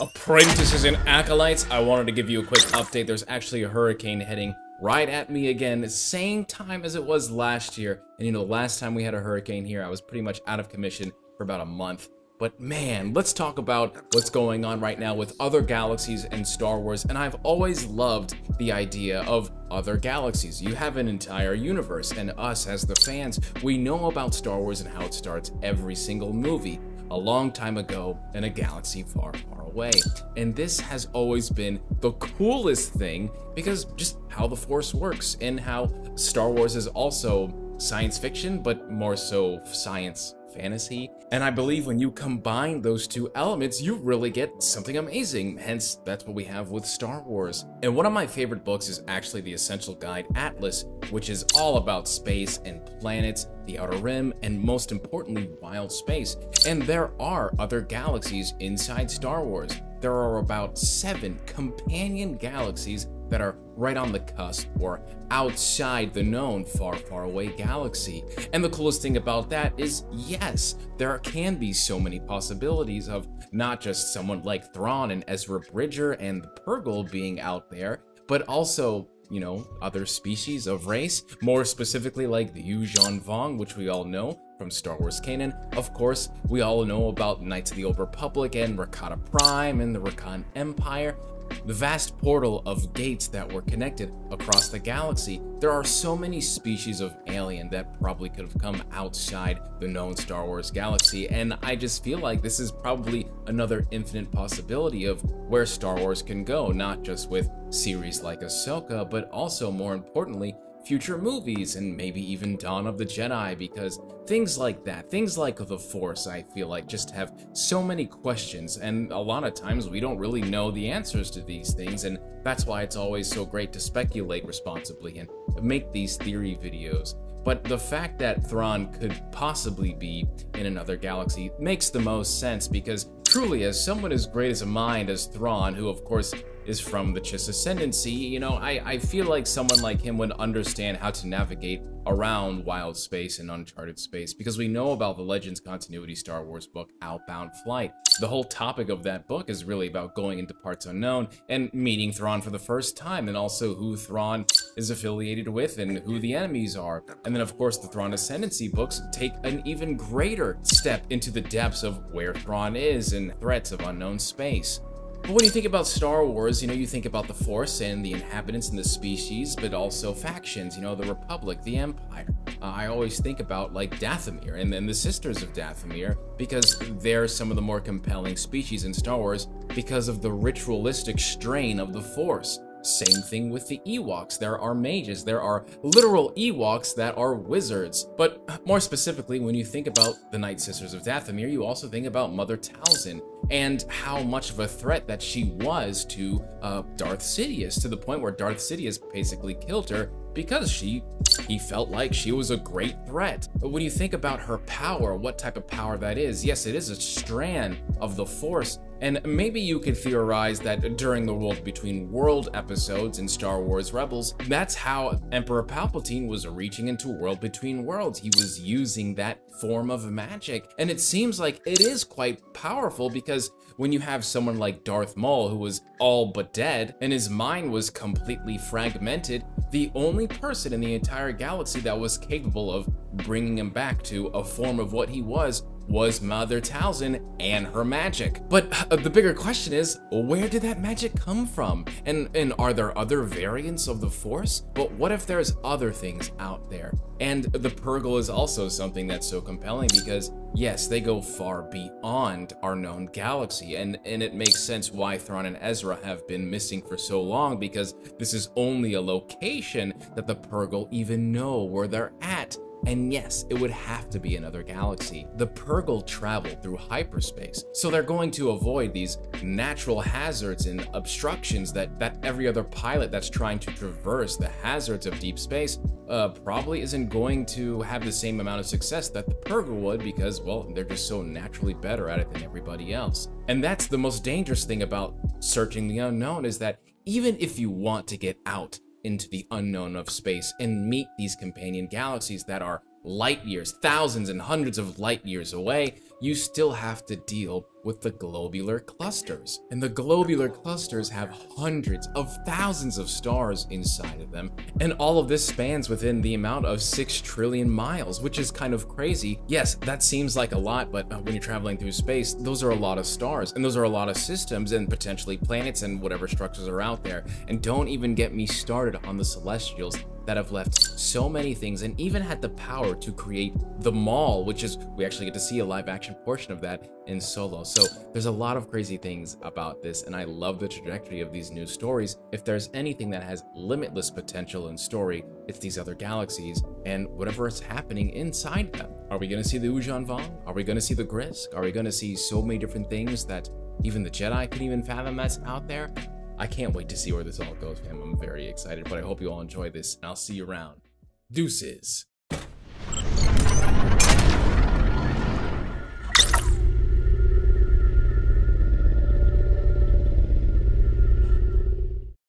Apprentices and acolytes, I wanted to give you a quick update. There's actually a hurricane heading right at me again, same time as it was last year. And you know, last time we had a hurricane here, I was pretty much out of commission for about a month. But man, let's talk about what's going on right now with other galaxies and Star Wars. And I've always loved the idea of other galaxies. You have an entire universe, and us as the fans, we know about Star Wars and how it starts every single movie. A long time ago in a galaxy far, far away. And this has always been the coolest thing because just how the Force works and how Star Wars is also science fiction, but more so science fantasy. And I believe when you combine those two elements, you really get something amazing. Hence, that's what we have with Star Wars. And one of my favorite books is actually the Essential Guide Atlas, which is all about space and planets, the Outer Rim, and most importantly, wild space. And there are other galaxies inside Star Wars. There are about 7 companion galaxies that are right on the cusp or outside the known far, far away galaxy. And the coolest thing about that is, yes, there can be so many possibilities of not just someone like Thrawn and Ezra Bridger and the Pergo being out there, but also, you know, other species of race, more specifically like the Yuuzhan Vong, which we all know from Star Wars canon. Of course, we all know about Knights of the Old Republic and Rakata Prime and the Rakan Empire. The vast portal of gates that were connected across the galaxy. There are so many species of alien that probably could have come outside the known Star Wars galaxy, and I just feel like this is probably another infinite possibility of where Star Wars can go, not just with series like Ahsoka, but also, more importantly, future movies and maybe even Dawn of the Jedi, because things like that, things like the Force, I feel like just have so many questions, and a lot of times we don't really know the answers to these things, and that's why it's always so great to speculate responsibly and make these theory videos. But the fact that Thrawn could possibly be in another galaxy makes the most sense, because truly, as someone as great as a mind as Thrawn, who of course is from the Chiss Ascendancy, you know, I feel like someone like him would understand how to navigate around wild space and uncharted space, because we know about the Legends continuity Star Wars book, Outbound Flight. The whole topic of that book is really about going into parts unknown and meeting Thrawn for the first time, and also who Thrawn is affiliated with and who the enemies are. And then of course the Thrawn Ascendancy books take an even greater step into the depths of where Thrawn is and threats of unknown space. But when you think about Star Wars, you know, you think about the Force and the inhabitants and the species, but also factions, you know, the Republic, the Empire. I always think about, like, Dathomir and then the Sisters of Dathomir, because they're some of the more compelling species in Star Wars because of the ritualistic strain of the Force. Same thing with the Ewoks. There are mages, there are literal Ewoks that are wizards. But more specifically, when you think about the Night Sisters of Dathomir, you also think about Mother Talzin and how much of a threat that she was to Darth Sidious, to the point where Darth Sidious basically killed her because he felt like she was a great threat. But when you think about her power, what type of power that is, yes, it is a strand of the Force. And maybe you could theorize that during the World Between World episodes in Star Wars Rebels, that's how Emperor Palpatine was reaching into World Between Worlds. He was using that form of magic. And it seems like it is quite powerful, because when you have someone like Darth Maul, who was all but dead and his mind was completely fragmented, the only person in the entire galaxy that was capable of bringing him back to a form of what he was Mother Talzin and her magic. But the bigger question is, where did that magic come from? And are there other variants of the Force? But what if there's other things out there? And the Pergo is also something that's so compelling because, yes, they go far beyond our known galaxy, and it makes sense why Thrawn and Ezra have been missing for so long, because this is only a location that the Pergo even know where they're at. And yes, it would have to be another galaxy. The Pergo travel through hyperspace, so they're going to avoid these natural hazards and obstructions that every other pilot that's trying to traverse the hazards of deep space probably isn't going to have the same amount of success that the Pergo would, because, well, they're just so naturally better at it than everybody else. And that's the most dangerous thing about searching the unknown, is that even if you want to get out into the unknown of space and meet these companion galaxies that are light years, thousands and hundreds of light years away, you still have to deal with the globular clusters. And the globular clusters have hundreds of thousands of stars inside of them, and all of this spans within the amount of 6 trillion miles, which is kind of crazy. Yes, that seems like a lot, but when you're traveling through space, those are a lot of stars, and those are a lot of systems, and potentially planets and whatever structures are out there. And don't even get me started on the Celestials that have left so many things and even had the power to create the Maul, which is, we actually get to see a live action portion of that in Solo. So there's a lot of crazy things about this, and I love the trajectory of these new stories. If there's anything that has limitless potential in story, it's these other galaxies and whatever is happening inside them. Are we going to see the Ujan Vong? Are we going to see the Grisk? Are we going to see so many different things that even the Jedi couldn't even fathom that's out there? I can't wait to see where this all goes, fam. I'm very excited, but I hope you all enjoy this, and I'll see you around. Deuces.